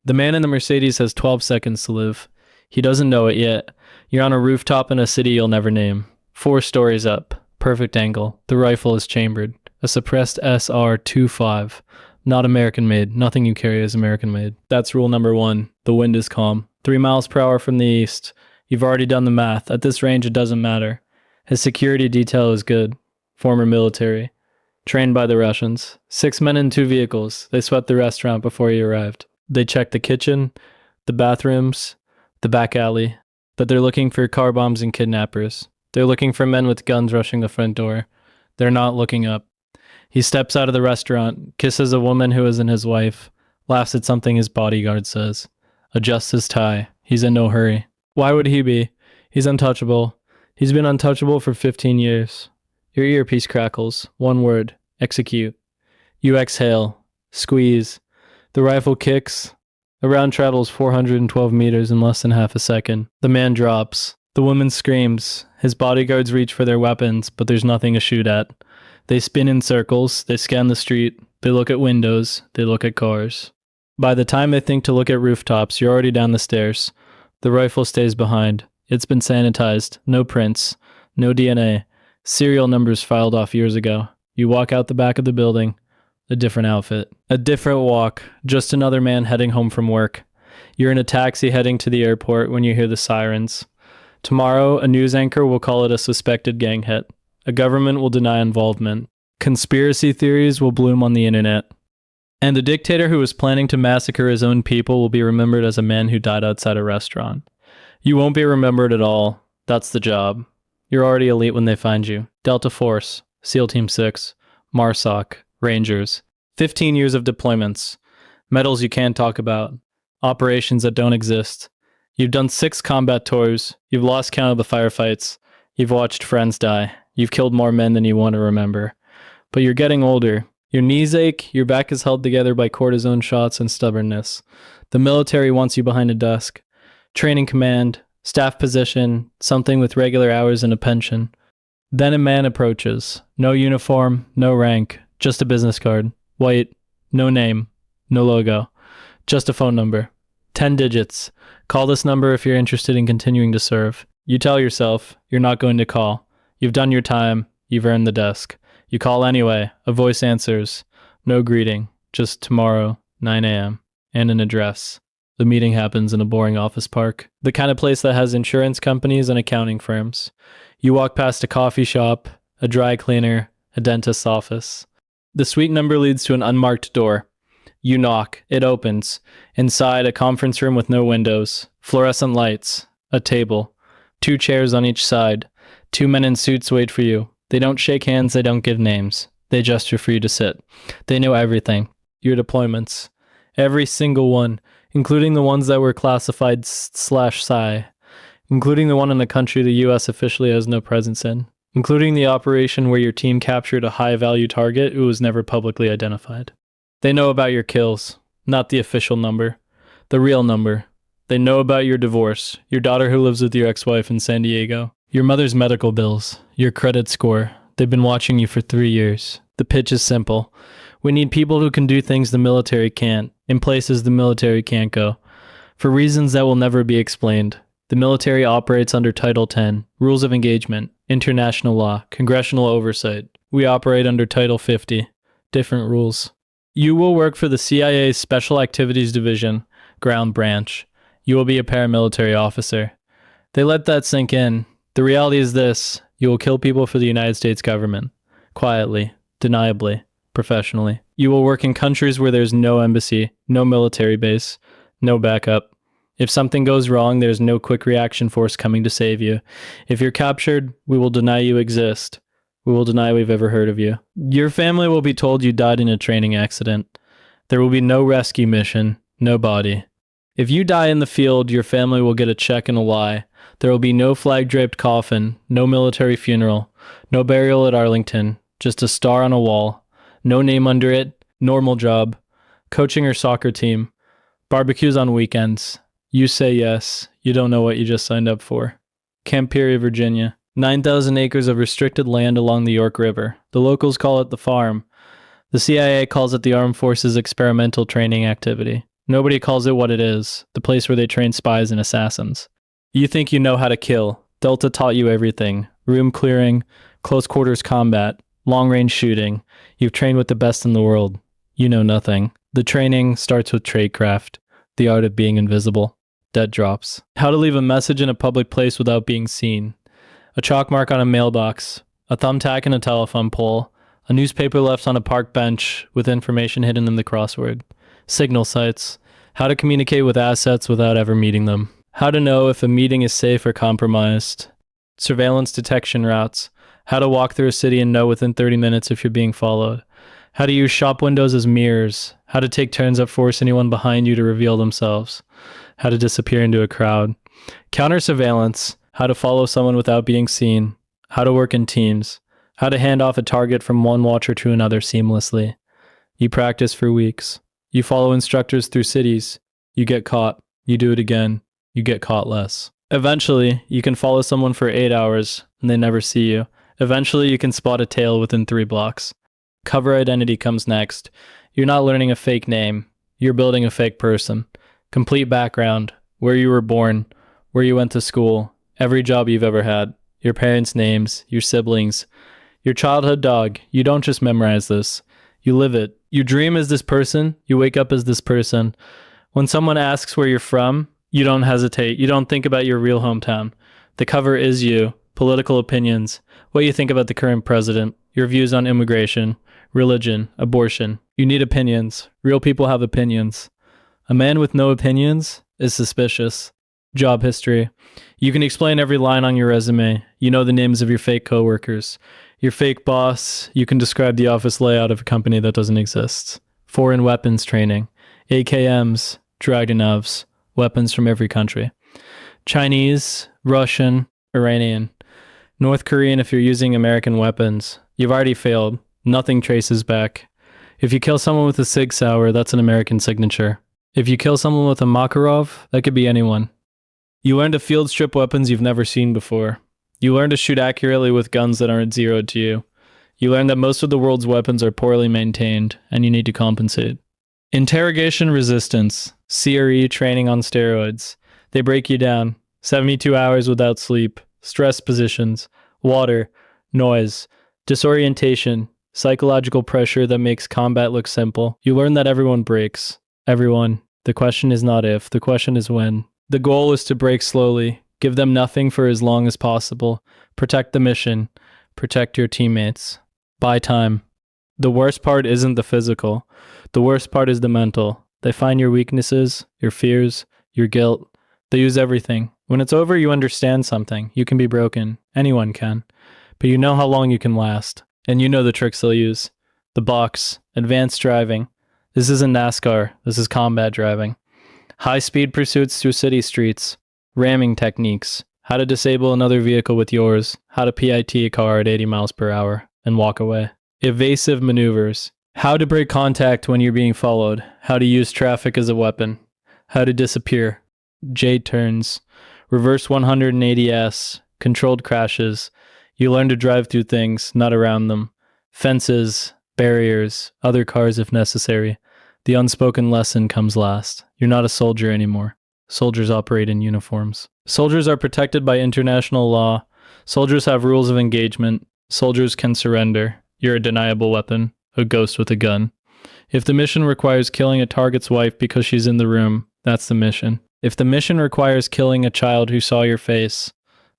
The man in the Mercedes has 12 seconds to live. He doesn't know it yet. You're on a rooftop in a city you'll never name. 4 stories up. Perfect angle. The rifle is chambered. A suppressed SR-25. Not American made. Nothing you carry is American made. That's rule number 1. The wind is calm. 3 miles per hour from the east. You've already done the math. At this range, it doesn't matter. His security detail is good. Former military. Trained by the Russians. 6 men in 2 vehicles. They swept the restaurant before he arrived. They checked the kitchen, the bathrooms, the back alley. But they're looking for car bombs and kidnappers. They're looking for men with guns rushing the front door. They're not looking up. He steps out of the restaurant, kisses a woman who isn't his wife, laughs at something his bodyguard says, adjusts his tie. He's in no hurry. Why would he be? He's untouchable. He's been untouchable for 15 years. Your earpiece crackles. 1 word. Execute. You exhale. Squeeze. The rifle kicks. The round travels 412 meters in less than half a second. The man drops. The woman screams. His bodyguards reach for their weapons, but there's nothing to shoot at. They spin in circles. They scan the street. They look at windows. They look at cars. By the time they think to look at rooftops, you're already down the stairs. The rifle stays behind. It's been sanitized. No prints. No DNA. Serial numbers filed off years ago. You walk out the back of the building. A different outfit. A different walk. Just another man heading home from work. You're in a taxi heading to the airport when you hear the sirens. Tomorrow, a news anchor will call it a suspected gang hit. A government will deny involvement. Conspiracy theories will bloom on the internet. And the dictator who was planning to massacre his own people will be remembered as a man who died outside a restaurant. You won't be remembered at all. That's the job. You're already elite when they find you. Delta Force, SEAL Team 6, MARSOC, Rangers. 15 years of deployments. Medals you can't talk about. Operations that don't exist. You've done 6 combat tours. You've lost count of the firefights. You've watched friends die. You've killed more men than you want to remember. But you're getting older. Your knees ache. Your back is held together by cortisone shots and stubbornness. The military wants you behind a desk. Training command, staff position, something with regular hours and a pension. Then a man approaches. No uniform, no rank, just a business card. White, no name, no logo, just a phone number. 10 digits. Call this number if you're interested in continuing to serve. You tell yourself you're not going to call. You've done your time. You've earned the desk. You call anyway. A voice answers. No greeting. Just tomorrow, 9 a.m. and an address. The meeting happens in a boring office park. The kind of place that has insurance companies and accounting firms. You walk past a coffee shop, a dry cleaner, a dentist's office. The suite number leads to an unmarked door. You knock. It opens. Inside, a conference room with no windows. Fluorescent lights. A table. 2 chairs on each side. 2 men in suits wait for you. They don't shake hands. They don't give names. They gesture for you to sit. They know everything. Your deployments. Every single one, including the ones that were classified /SCI, including the one in the country the U.S. officially has no presence in, including the operation where your team captured a high-value target who was never publicly identified. They know about your kills, not the official number, the real number. They know about your divorce, your daughter who lives with your ex-wife in San Diego, your mother's medical bills, your credit score. They've been watching you for 3 years. The pitch is simple. We need people who can do things the military can't, in places the military can't go. For reasons that will never be explained. The military operates under Title 10, rules of engagement, international law, congressional oversight. We operate under Title 50, different rules. You will work for the CIA's Special Activities Division, Ground Branch. You will be a paramilitary officer. They let that sink in. The reality is this: you will kill people for the United States government. Quietly, deniably, professionally. You will work in countries where there's no embassy, no military base, no backup. If something goes wrong, there's no quick reaction force coming to save you. If you're captured, we will deny you exist. We will deny we've ever heard of you. Your family will be told you died in a training accident. There will be no rescue mission, no body. If you die in the field, your family will get a check and a lie. There will be no flag-draped coffin, no military funeral, no burial at Arlington, just a star on a wall. No name under it, normal job, coaching or soccer team, barbecues on weekends. You say yes, you don't know what you just signed up for. Camp Peary, Virginia. 9,000 acres of restricted land along the York River. The locals call it the farm. The CIA calls it the Armed Forces Experimental Training Activity. Nobody calls it what it is, the place where they train spies and assassins. You think you know how to kill. Delta taught you everything. Room clearing, close quarters combat, long-range shooting. You've trained with the best in the world. You know nothing. The training starts with tradecraft, the art of being invisible. Dead drops. How to leave a message in a public place without being seen. A chalk mark on a mailbox, a thumbtack in a telephone pole, a newspaper left on a park bench with information hidden in the crossword. Signal sites. How to communicate with assets without ever meeting them. How to know if a meeting is safe or compromised. Surveillance detection routes. How to walk through a city and know within 30 minutes if you're being followed. How to use shop windows as mirrors. How to take turns that force anyone behind you to reveal themselves. How to disappear into a crowd. Counter surveillance. How to follow someone without being seen. How to work in teams. How to hand off a target from one watcher to another seamlessly. You practice for weeks. You follow instructors through cities. You get caught. You do it again. You get caught less. Eventually, you can follow someone for 8 hours and they never see you. Eventually, you can spot a tail within 3 blocks. Cover identity comes next. You're not learning a fake name. You're building a fake person. Complete background. Where you were born. Where you went to school. Every job you've ever had. Your parents' names. Your siblings. Your childhood dog. You don't just memorize this. You live it. You dream as this person. You wake up as this person. When someone asks where you're from, you don't hesitate. You don't think about your real hometown. The cover is you. Political opinions. What you think about the current president. Your views on immigration. Religion. Abortion. You need opinions. Real people have opinions. A man with no opinions is suspicious. Job history. You can explain every line on your resume. You know the names of your fake coworkers. Your fake boss. You can describe the office layout of a company that doesn't exist. Foreign weapons training. AKMs. Dragunovs. Weapons from every country. Chinese. Russian. Iranian. North Korean if you're using American weapons. You've already failed. Nothing traces back. If you kill someone with a Sig Sauer, that's an American signature. If you kill someone with a Makarov, that could be anyone. You learn to field strip weapons you've never seen before. You learn to shoot accurately with guns that aren't zeroed to you. You learn that most of the world's weapons are poorly maintained, and you need to compensate. Interrogation resistance. CRE training on steroids. They break you down. 72 hours without sleep. Stress positions. Water. Noise. Disorientation. Psychological pressure that makes combat look simple. You learn that everyone breaks. Everyone. The question is not if, the question is when. The goal is to break slowly. Give them nothing for as long as possible. Protect the mission. Protect your teammates. Buy time. The worst part isn't the physical. The worst part is the mental. They find your weaknesses, your fears, your guilt. They use everything. When it's over, you understand something. You can be broken. Anyone can. But you know how long you can last. And you know the tricks they'll use. The box. Advanced driving. This isn't NASCAR. This is combat driving. High-speed pursuits through city streets. Ramming techniques. How to disable another vehicle with yours. How to PIT a car at 80 miles per hour and walk away. Evasive maneuvers. How to break contact when you're being followed. How to use traffic as a weapon. How to disappear. J-turns. Reverse 180S. Controlled crashes. You learn to drive through things, not around them. Fences, barriers, other cars if necessary. The unspoken lesson comes last. You're not a soldier anymore. Soldiers operate in uniforms. Soldiers are protected by international law. Soldiers have rules of engagement. Soldiers can surrender. You're a deniable weapon, a ghost with a gun. If the mission requires killing a target's wife because she's in the room, that's the mission. If the mission requires killing a child who saw your face,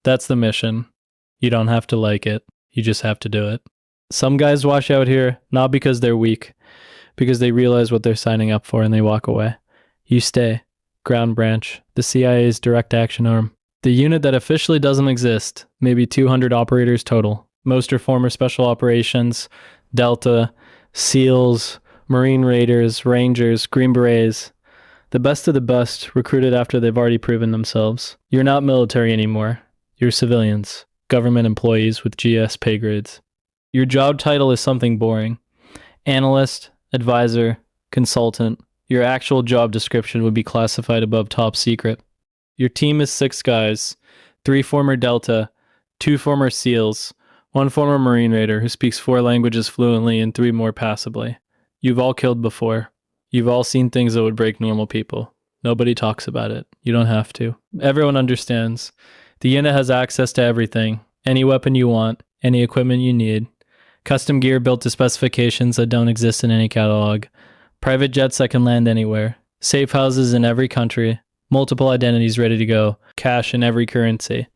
that's the mission. You don't have to like it. You just have to do it. Some guys wash out here, not because they're weak, because they realize what they're signing up for and they walk away. You stay. Ground Branch, the CIA's direct action arm. The unit that officially doesn't exist, maybe 200 operators total. Most are former Special Operations, Delta, SEALs, Marine Raiders, Rangers, Green Berets. The best of the best, recruited after they've already proven themselves. You're not military anymore. You're civilians, government employees with GS pay grades. Your job title is something boring. Analyst, advisor, consultant. Your actual job description would be classified above top secret. Your team is 6 guys, 3 former Delta, 2 former SEALs, 1 former Marine Raider who speaks 4 languages fluently and 3 more passably. You've all killed before. You've all seen things that would break normal people. Nobody talks about it. You don't have to. Everyone understands. The unit has access to everything. Any weapon you want, any equipment you need. Custom gear built to specifications that don't exist in any catalog. Private jets that can land anywhere. Safe houses in every country. Multiple identities ready to go. Cash in every currency.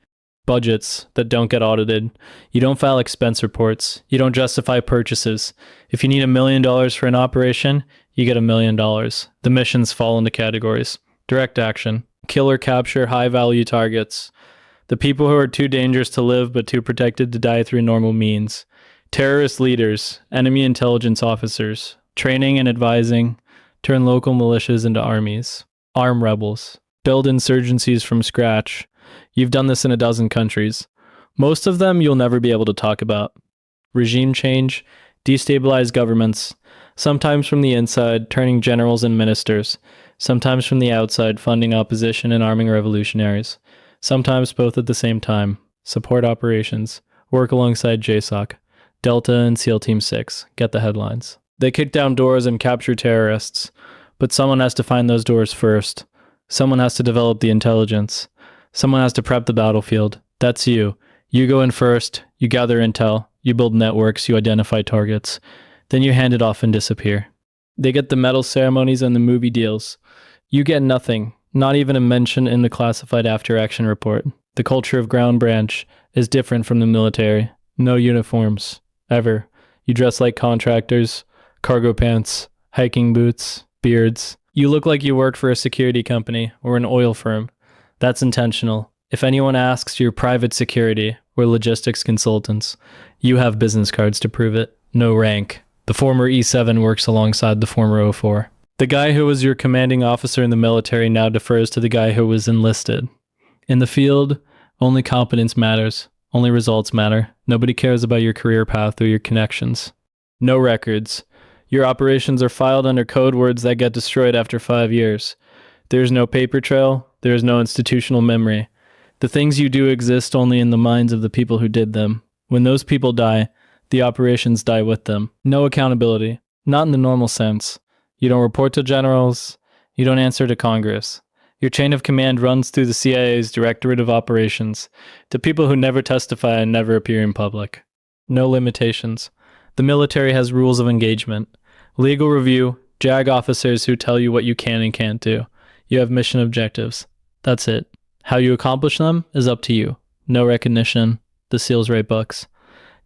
Budgets that don't get audited. You don't file expense reports. You don't justify purchases. If you need $1 million for an operation, you get $1 million. The missions fall into categories. Direct action. Kill or capture high-value targets. The people who are too dangerous to live but too protected to die through normal means. Terrorist leaders. Enemy intelligence officers. Training and advising. Turn local militias into armies. Arm rebels. Build insurgencies from scratch. You've done this in a dozen countries. Most of them you'll never be able to talk about. Regime change. Destabilize governments. Sometimes from the inside, turning generals and ministers. Sometimes from the outside, funding opposition and arming revolutionaries. Sometimes both at the same time. Support operations. Work alongside JSOC. Delta and SEAL Team 6. Get the headlines. They kick down doors and capture terrorists. But someone has to find those doors first. Someone has to develop the intelligence. Someone has to prep the battlefield. That's you. You go in first. You gather intel. You build networks. You identify targets. Then you hand it off and disappear. They get the medal ceremonies and the movie deals. You get nothing. Not even a mention in the classified after-action report. The culture of Ground Branch is different from the military. No uniforms. Ever. You dress like contractors. Cargo pants. Hiking boots. Beards. You look like you work for a security company or an oil firm. That's intentional. If anyone asks, you're private security or logistics consultants. You have business cards to prove it. No rank. The former E7 works alongside the former O4. The guy who was your commanding officer in the military now defers to the guy who was enlisted. In the field, only competence matters. Only results matter. Nobody cares about your career path or your connections. No records. Your operations are filed under code words that get destroyed after 5 years. There's no paper trail. There's no institutional memory. The things you do exist only in the minds of the people who did them. When those people die, the operations die with them. No accountability. Not in the normal sense. You don't report to generals. You don't answer to Congress. Your chain of command runs through the CIA's Directorate of Operations to people who never testify and never appear in public. No limitations. The military has rules of engagement. Legal review, JAG officers who tell you what you can and can't do. You have mission objectives. That's it. How you accomplish them is up to you. No recognition. The SEALs write books.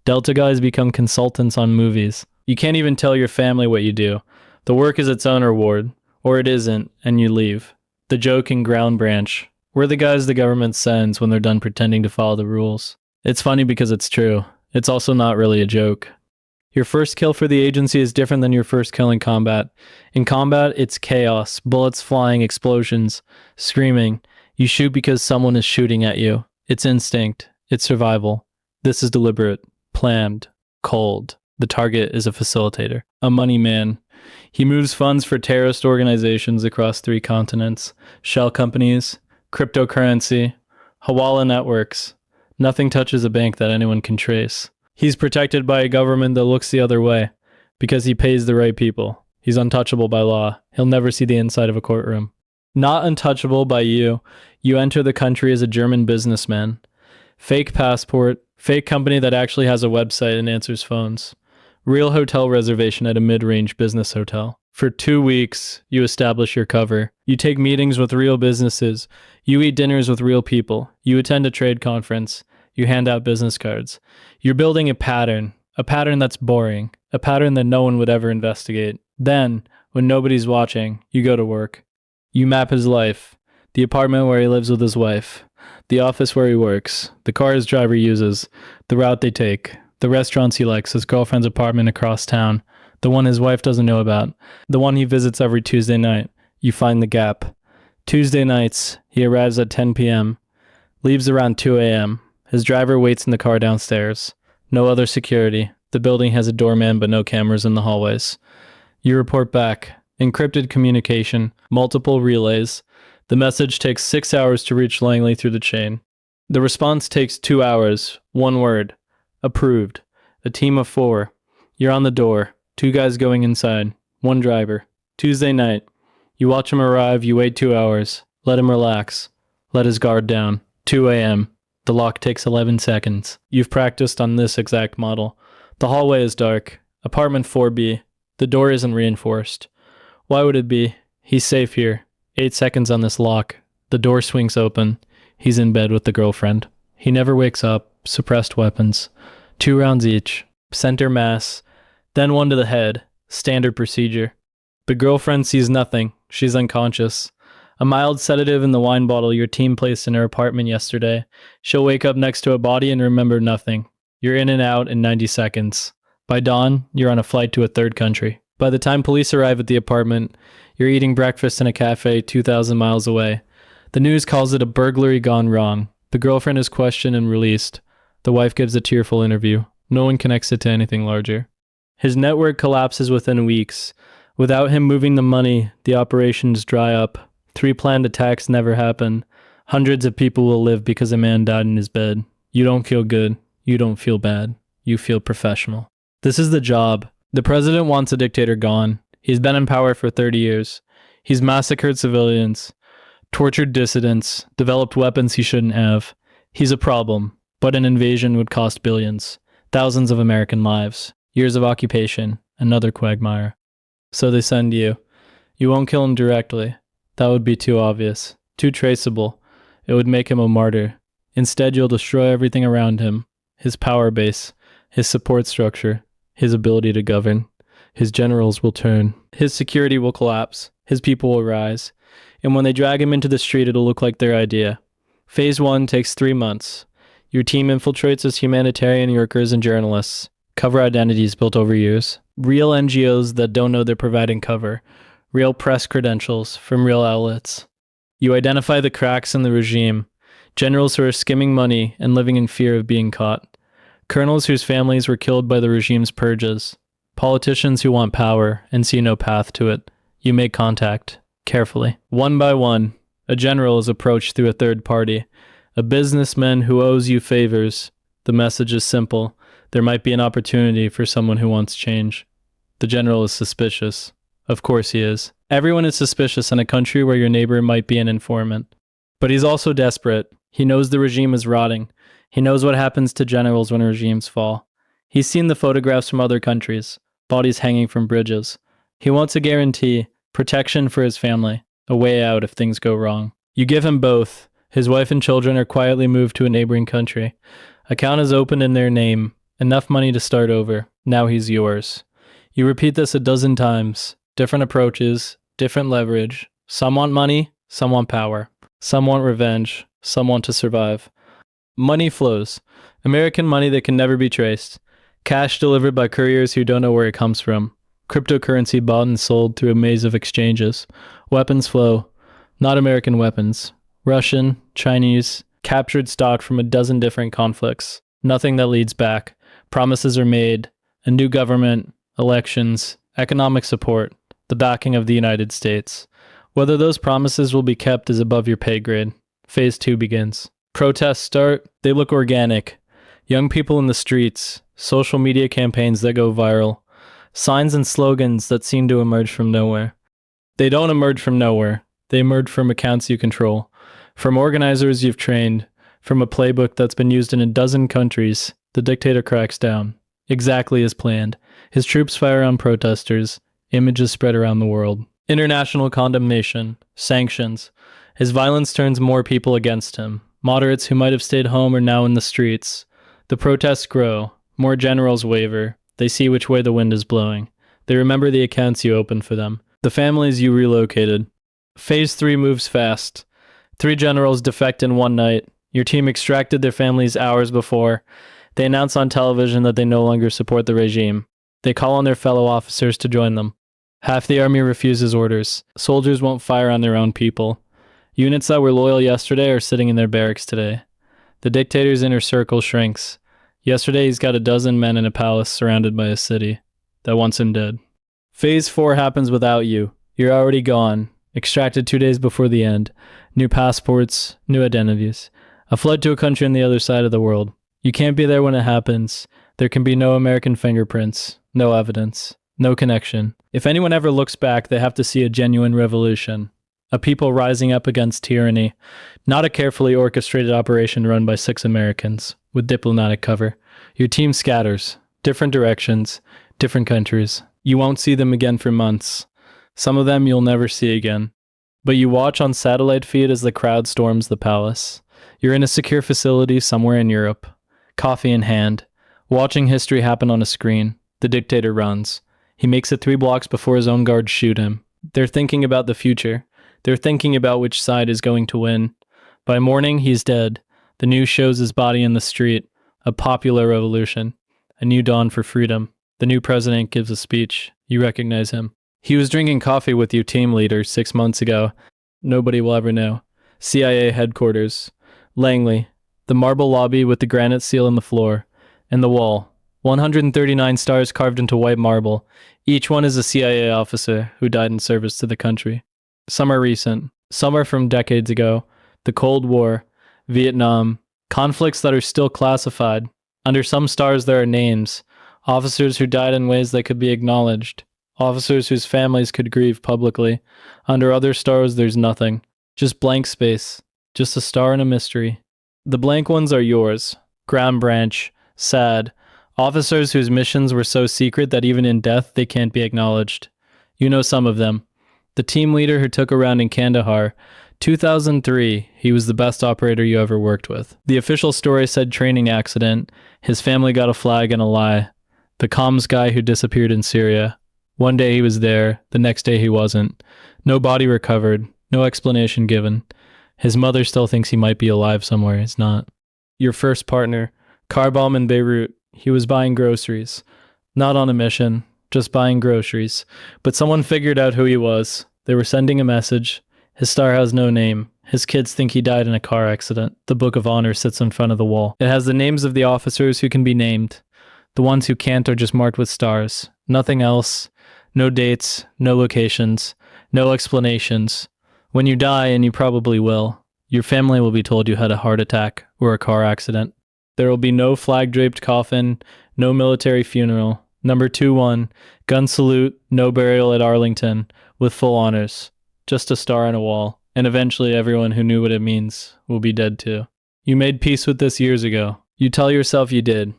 Delta guys become consultants on movies. You can't even tell your family what you do. The work is its own reward. Or it isn't, and you leave. The joke in Ground Branch. We're the guys the government sends when they're done pretending to follow the rules. It's funny because it's true. It's also not really a joke. Your first kill for the agency is different than your first kill in combat. In combat, it's chaos, bullets flying, explosions, screaming. You shoot because someone is shooting at you. It's instinct. It's survival. This is deliberate, planned, cold. The target is a facilitator, a money man. He moves funds for terrorist organizations across 3 continents, shell companies, cryptocurrency, Hawala networks. Nothing touches a bank that anyone can trace. He's protected by a government that looks the other way because he pays the right people. He's untouchable by law. He'll never see the inside of a courtroom. Not untouchable by you. You enter the country as a German businessman. Fake passport, fake company that actually has a website and answers phones. Real hotel reservation at a mid-range business hotel. For 2 weeks, you establish your cover. You take meetings with real businesses. You eat dinners with real people. You attend a trade conference. You hand out business cards. You're building a pattern that's boring, a pattern that no one would ever investigate. Then, when nobody's watching, you go to work. You map his life, the apartment where he lives with his wife, the office where he works, the car his driver uses, the route they take, the restaurants he likes, his girlfriend's apartment across town, the one his wife doesn't know about, the one he visits every Tuesday night. You find the gap. Tuesday nights, he arrives at 10 p.m., leaves around 2 a.m., his driver waits in the car downstairs. No other security. The building has a doorman but no cameras in the hallways. You report back. Encrypted communication. Multiple relays. The message takes 6 hours to reach Langley through the chain. The response takes 2 hours. 1 word. Approved. A team of 4. You're on the door. 2 guys going inside. 1 driver. Tuesday night. You watch him arrive, you wait 2 hours. Let him relax. Let his guard down. 2 a.m. The lock takes 11 seconds. You've practiced on this exact model. The hallway is dark. Apartment 4B. The door isn't reinforced. Why would it be? He's safe here. 8 seconds on this lock. The door swings open. He's in bed with the girlfriend. He never wakes up. Suppressed weapons. 2 rounds each. Center mass. Then 1 to the head. Standard procedure. The girlfriend sees nothing. She's unconscious. A mild sedative in the wine bottle your team placed in her apartment yesterday. She'll wake up next to a body and remember nothing. You're in and out in 90 seconds. By dawn, you're on a flight to a third country. By the time police arrive at the apartment, you're eating breakfast in a cafe 2,000 miles away. The news calls it a burglary gone wrong. The girlfriend is questioned and released. The wife gives a tearful interview. No one connects it to anything larger. His network collapses within weeks. Without him moving the money, the operations dry up. 3 planned attacks never happen. Hundreds of people will live because a man died in his bed. You don't feel good. You don't feel bad. You feel professional. This is the job. The president wants a dictator gone. He's been in power for 30 years. He's massacred civilians, tortured dissidents, developed weapons he shouldn't have. He's a problem, but an invasion would cost billions, thousands of American lives, years of occupation, another quagmire. So they send you. You won't kill him directly. That would be too obvious, too traceable. It would make him a martyr. Instead, you'll destroy everything around him. His power base, his support structure, his ability to govern. His generals will turn. His security will collapse. His people will rise. And when they drag him into the street, it'll look like their idea. Phase 1 takes 3 months. Your team infiltrates as humanitarian workers and journalists. Cover identities built over years. Real NGOs that don't know they're providing cover. Real press credentials from real outlets. You identify the cracks in the regime. Generals who are skimming money and living in fear of being caught. Colonels whose families were killed by the regime's purges. Politicians who want power and see no path to it. You make contact, carefully. One by one, a general is approached through a third party. A businessman who owes you favors. The message is simple. There might be an opportunity for someone who wants change. The general is suspicious. Of course he is. Everyone is suspicious in a country where your neighbor might be an informant. But he's also desperate. He knows the regime is rotting. He knows what happens to generals when regimes fall. He's seen the photographs from other countries, bodies hanging from bridges. He wants a guarantee, protection for his family, a way out if things go wrong. You give him both. His wife and children are quietly moved to a neighboring country. Account is opened in their name. Enough money to start over. Now he's yours. You repeat this 12 times. Different approaches, different leverage. Some want money, some want power. Some want revenge, some want to survive. Money flows. American money that can never be traced. Cash delivered by couriers who don't know where it comes from. Cryptocurrency bought and sold through a maze of exchanges. Weapons flow. Not American weapons. Russian, Chinese, captured stock from 12 different conflicts. Nothing that leads back. Promises are made. A new government, elections, economic support, the backing of the United States. Whether those promises will be kept is above your pay grade. Phase 2 begins. Protests start. They look organic. Young people in the streets. Social media campaigns that go viral. Signs and slogans that seem to emerge from nowhere. They don't emerge from nowhere. They emerge from accounts you control. From organizers you've trained. From a playbook that's been used in 12 countries. The dictator cracks down. Exactly as planned. His troops fire on protesters. Images spread around the world. International condemnation. Sanctions. His violence turns more people against him. Moderates who might have stayed home are now in the streets. The protests grow. More generals waver. They see which way the wind is blowing. They remember the accounts you opened for them. The families you relocated. Phase 3 moves fast. 3 generals defect in one night. Your team extracted their families hours before. They announce on television that they no longer support the regime. They call on their fellow officers to join them. Half the army refuses orders. Soldiers won't fire on their own people. Units that were loyal yesterday are sitting in their barracks today. The dictator's inner circle shrinks. Yesterday he's got 12 men in a palace surrounded by a city that wants him dead. Phase 4 happens without you. You're already gone. Extracted 2 days before the end. New passports, new identities. A flood to a country on the other side of the world. You can't be there when it happens. There can be no American fingerprints, no evidence, No connection. If anyone ever looks back, they have to see a genuine revolution. A people rising up against tyranny. Not a carefully orchestrated operation run by 6 Americans with diplomatic cover. Your team scatters. Different directions. Different countries. You won't see them again for months. Some of them you'll never see again. But you watch on satellite feed as the crowd storms the palace. You're in a secure facility somewhere in Europe. Coffee in hand. Watching history happen on a screen. The dictator runs. He makes it 3 blocks before his own guards shoot him. They're thinking about the future. They're thinking about which side is going to win. By morning, he's dead. The news shows his body in the street. A popular revolution. A new dawn for freedom. The new president gives a speech. You recognize him. He was drinking coffee with your team leader 6 months ago. Nobody will ever know. CIA headquarters. Langley. The marble lobby with the granite seal on the floor. And the wall. 139 stars carved into white marble. Each one is a CIA officer who died in service to the country. Some are recent. Some are from decades ago. The Cold War. Vietnam. Conflicts that are still classified. Under some stars there are names. Officers who died in ways that could be acknowledged. Officers whose families could grieve publicly. Under other stars there's nothing. Just blank space. Just a star and a mystery. The blank ones are yours. Ground Branch. Sad. Officers whose missions were so secret that even in death they can't be acknowledged. You know some of them. The team leader who took a round in Kandahar. 2003, he was the best operator you ever worked with. The official story said training accident. His family got a flag and a lie. The comms guy who disappeared in Syria. One day he was there, the next day he wasn't. No body recovered, no explanation given. His mother still thinks he might be alive somewhere, he's not. Your first partner, car bomb in Beirut. He was buying groceries. Not on a mission, just buying groceries. But someone figured out who he was. They were sending a message. His star has no name. His kids think he died in a car accident. The Book of Honor sits in front of the wall. It has the names of the officers who can be named. The ones who can't are just marked with stars. Nothing else. No dates, no locations, no explanations. When you die, and you probably will, your family will be told you had a heart attack or a car accident. There will be no flag-draped coffin, no military funeral. Number 2-1, gun salute, no burial at Arlington, with full honors. Just a star on a wall, and eventually everyone who knew what it means will be dead too. You made peace with this years ago. You tell yourself you did.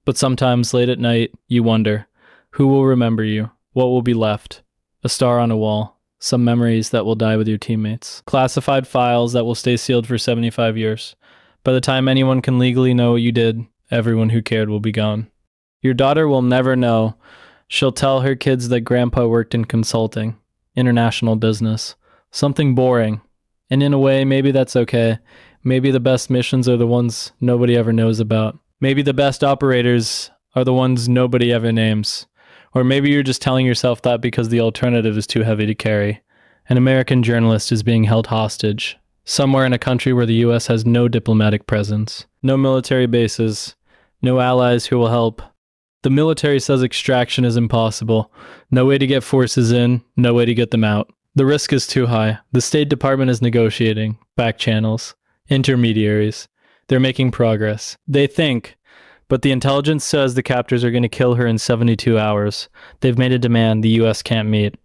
But sometimes late at night, you wonder, who will remember you? What will be left? A star on a wall. Some memories that will die with your teammates. Classified files that will stay sealed for 75 years. By the time anyone can legally know what you did, everyone who cared will be gone. Your daughter will never know. She'll tell her kids that grandpa worked in consulting, international business, something boring. And in a way, maybe that's okay. Maybe the best missions are the ones nobody ever knows about. Maybe the best operators are the ones nobody ever names. Or maybe you're just telling yourself that because the alternative is too heavy to carry. An American journalist is being held hostage, somewhere in a country where the US has no diplomatic presence, no military bases, no allies who will help. The military says extraction is impossible. No way to get forces in, no way to get them out. The risk is too high. The State Department is negotiating, back channels, intermediaries. They're making progress. They think, but the intelligence says the captors are going to kill her in 72 hours. They've made a demand the US can't meet.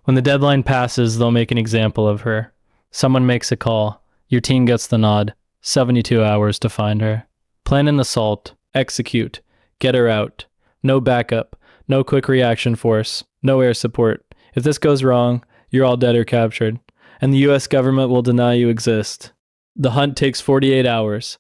When the deadline passes, they'll make an example of her. Someone makes a call. Your team gets the nod. 72 hours to find her. Plan an assault. Execute. Get her out. No backup. No quick reaction force. No air support. If this goes wrong, you're all dead or captured. And the US government will deny you exist. The hunt takes 48 hours.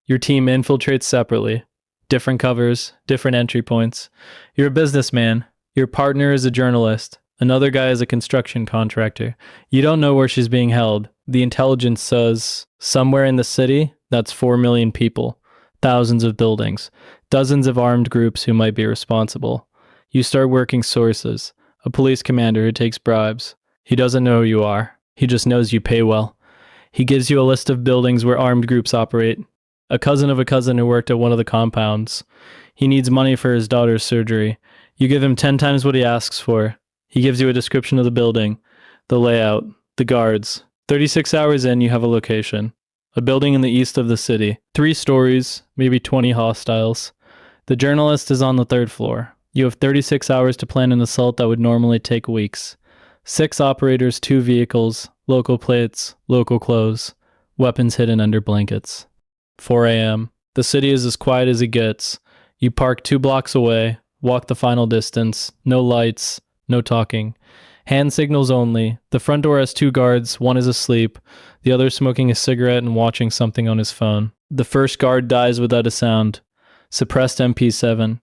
Your team infiltrates separately. Different covers, different entry points. You're a businessman. Your partner is a journalist. Another guy is a construction contractor. You don't know where she's being held. The intelligence says somewhere in the city, that's 4 million people, thousands of buildings, dozens of armed groups who might be responsible. You start working sources. A police commander who takes bribes. He doesn't know who you are. He just knows you pay well. He gives you a list of buildings where armed groups operate. A cousin of a cousin who worked at one of the compounds. He needs money for his daughter's surgery. You give him 10 times what he asks for. He gives you a description of the building, the layout, the guards. 36 hours in, you have a location. A building in the east of the city. 3 stories, maybe 20 hostiles. The journalist is on the 3rd floor. You have 36 hours to plan an assault that would normally take weeks. 6 operators, 2 vehicles, local plates, local clothes, weapons hidden under blankets. 4 a.m. The city is as quiet as it gets. You park 2 blocks away, walk the final distance, no lights, no talking. Hand signals only. The front door has 2 guards, one is asleep, the other smoking a cigarette and watching something on his phone. The first guard dies without a sound. Suppressed MP7.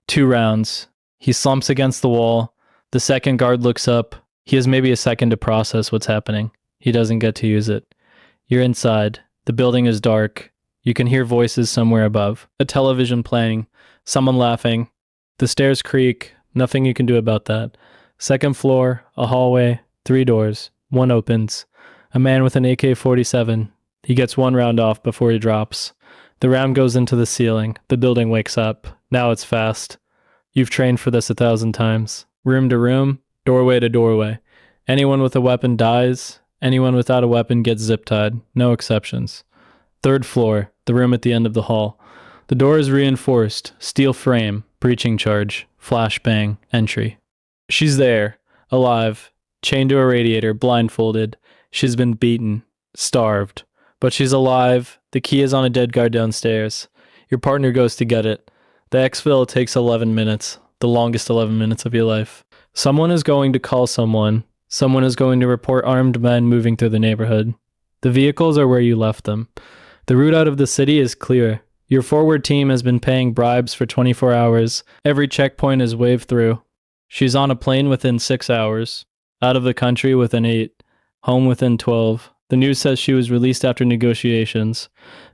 2 rounds. He slumps against the wall. The second guard looks up. He has maybe a second to process what's happening. He doesn't get to use it. You're inside. The building is dark. You can hear voices somewhere above. A television playing. Someone laughing. The stairs creak. Nothing you can do about that. Second floor, a hallway, 3 doors. One opens. A man with an AK-47. He gets 1 round off before he drops. The round goes into the ceiling. The building wakes up. Now it's fast. You've trained for this 1,000 times. Room to room, doorway to doorway. Anyone with a weapon dies. Anyone without a weapon gets zip-tied. No exceptions. 3rd floor, the room at the end of the hall. The door is reinforced. Steel frame. Breaching charge. Flash bang. Entry. She's there. Alive. Chained to a radiator. Blindfolded. She's been beaten. Starved. But she's alive. The key is on a dead guard downstairs. Your partner goes to get it. The exfil takes 11 minutes. The longest 11 minutes of your life. Someone is going to call someone. Someone is going to report armed men moving through the neighborhood. The vehicles are where you left them. The route out of the city is clear. Your forward team has been paying bribes for 24 hours. Every checkpoint is waved through. She's on a plane within 6 hours. Out of the country within 8. Home within 12. The news says she was released after negotiations.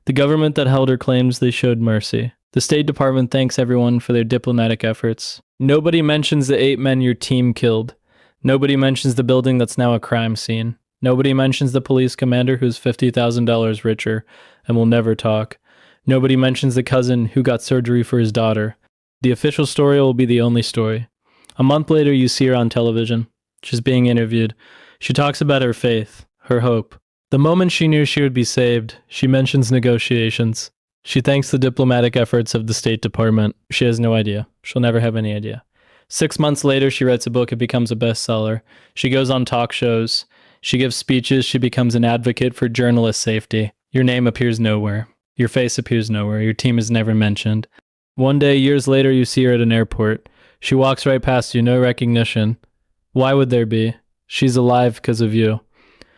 The government that held her claims they showed mercy. The State Department thanks everyone for their diplomatic efforts. Nobody mentions the 8 men your team killed. Nobody mentions the building that's now a crime scene. Nobody mentions the police commander who's $50,000 richer and will never talk. Nobody mentions the cousin who got surgery for his daughter. The official story will be the only story. A month later, you see her on television. She's being interviewed. She talks about her faith, her hope. The moment she knew she would be saved, she mentions negotiations. She thanks the diplomatic efforts of the State Department. She has no idea. She'll never have any idea. 6 months later, she writes a book. It becomes a bestseller. She goes on talk shows. She gives speeches. She becomes an advocate for journalist safety. Your name appears nowhere. Your face appears nowhere. Your team is never mentioned. One day, years later, you see her at an airport. She walks right past you, no recognition. Why would there be? She's alive because of you.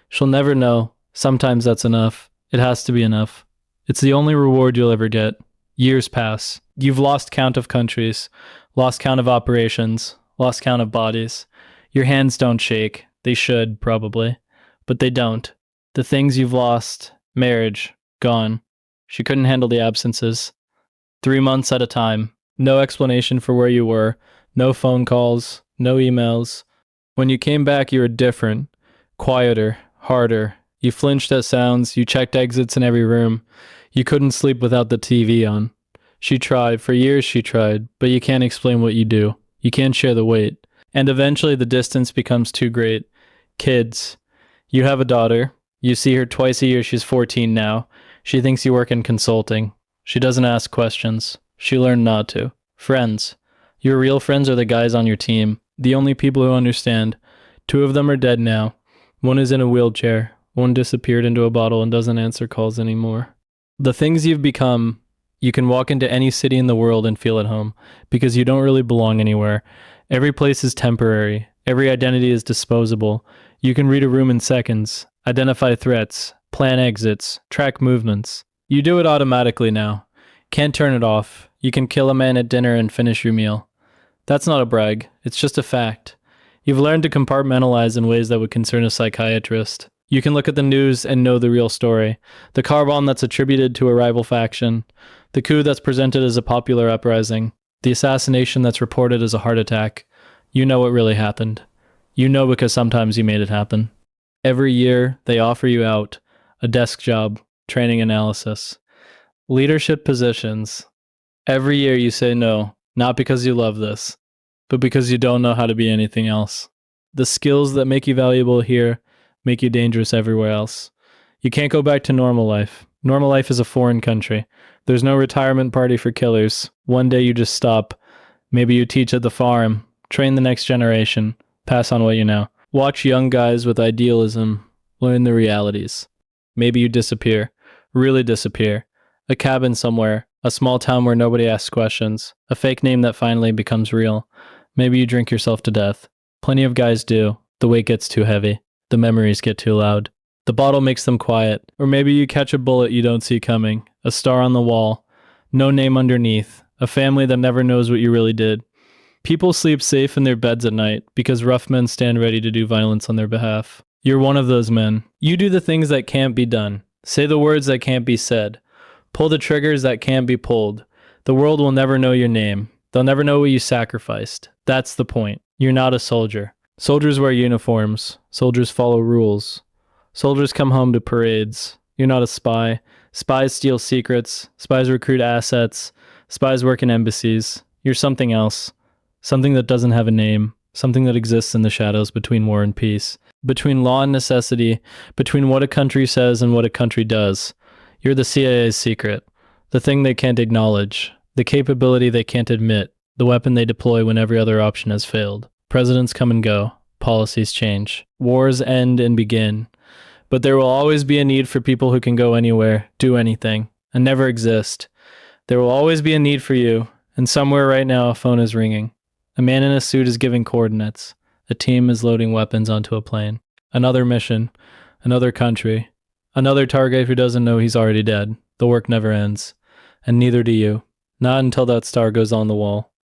She'll never know. Sometimes that's enough. It has to be enough. It's the only reward you'll ever get. Years pass. You've lost count of countries, lost count of operations, lost count of bodies. Your hands don't shake. They should, probably. But they don't. The things you've lost, marriage, gone. She couldn't handle the absences. 3 months at a time. No explanation for where you were. No phone calls. No emails. When you came back, you were different. Quieter. Harder. You flinched at sounds. You checked exits in every room. You couldn't sleep without the TV on. She tried. For years she tried. But you can't explain what you do. You can't share the weight. And eventually the distance becomes too great. Kids. You have a daughter. You see her twice a year. She's 14 now. She thinks you work in consulting. She doesn't ask questions. She learned not to. Friends. Your real friends are the guys on your team. The only people who understand. 2 of them are dead now. One is in a wheelchair. One disappeared into a bottle and doesn't answer calls anymore. The things you've become, you can walk into any city in the world and feel at home, because you don't really belong anywhere. Every place is temporary. Every identity is disposable. You can read a room in seconds, identify threats, plan exits, track movements. You do it automatically now. Can't turn it off. You can kill a man at dinner and finish your meal. That's not a brag. It's just a fact. You've learned to compartmentalize in ways that would concern a psychiatrist. You can look at the news and know the real story. The car bomb that's attributed to a rival faction. The coup that's presented as a popular uprising. The assassination that's reported as a heart attack. You know what really happened. You know because sometimes you made it happen. Every year, they offer you out a desk job, training analysis, leadership positions. Every year you say no, not because you love this, but because you don't know how to be anything else. The skills that make you valuable here make you dangerous everywhere else. You can't go back to normal life. Normal life is a foreign country. There's no retirement party for killers. One day you just stop. Maybe you teach at the farm, train the next generation, pass on what you know. Watch young guys with idealism learn the realities. Maybe you disappear, really disappear. A cabin somewhere, a small town where nobody asks questions, a fake name that finally becomes real. Maybe you drink yourself to death. Plenty of guys do. The weight gets too heavy. The memories get too loud. The bottle makes them quiet. Or maybe you catch a bullet you don't see coming. A star on the wall. No name underneath. A family that never knows what you really did. People sleep safe in their beds at night because rough men stand ready to do violence on their behalf. You're one of those men. You do the things that can't be done. Say the words that can't be said. Pull the triggers that can't be pulled. The world will never know your name. They'll never know what you sacrificed. That's the point. You're not a soldier. Soldiers wear uniforms. Soldiers follow rules. Soldiers come home to parades. You're not a spy. Spies steal secrets. Spies recruit assets. Spies work in embassies. You're something else. Something that doesn't have a name. Something that exists in the shadows between war and peace. Between law and necessity. Between what a country says and what a country does. You're the CIA's secret. The thing they can't acknowledge. The capability they can't admit. The weapon they deploy when every other option has failed. Presidents come and go. Policies change. Wars end and begin. But there will always be a need for people who can go anywhere, do anything, and never exist. There will always be a need for you, and somewhere right now a phone is ringing. A man in a suit is giving coordinates. A team is loading weapons onto a plane. Another mission. Another country. Another target who doesn't know he's already dead. The work never ends. And neither do you. Not until that star goes on the wall.